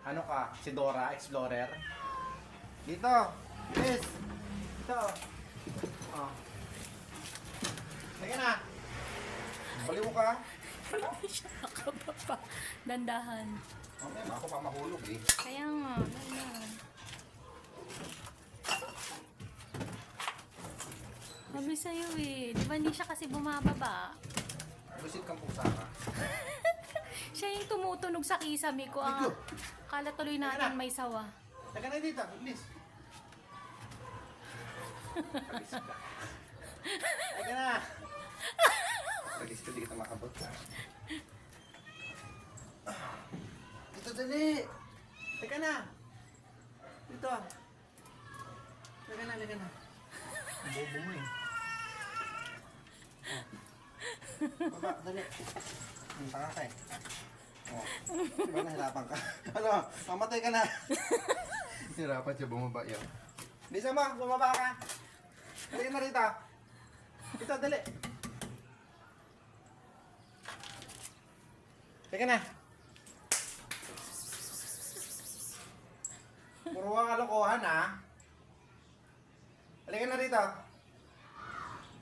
Ano ka? Si Dora Explorer? Dito! Yes! Dito! Oh. Sige na! Baliw ka! Hindi siya nakababa. Dandahan. Okay, ako pa mahulog eh. Kaya nga, dandahan. Sabi sa'yo eh. Di ba hindi siya kasi bumababa? Busit kang pusa ka. Siya yung tumutunog sa kisame ko. Ah. Ito. Kala tuloy natin may sawa. Taga na dito, bilis. Alis ka. Taga na. Alis ka, di kita makabot. Dito, dali. Taga na. Dito. Taga na, taga na. Ang bobo mo eh. Oh. Baba, dali. Ang tanga ka eh. Oh. Diba nahirapan ka? Ano? Mamatay ka na. Nahirapan siya bumaba yun. Bisa mo, bumaba ka. Dali na rito. Dito, dali. Teka na. Puro ka kalokohan ha. Halika na rito.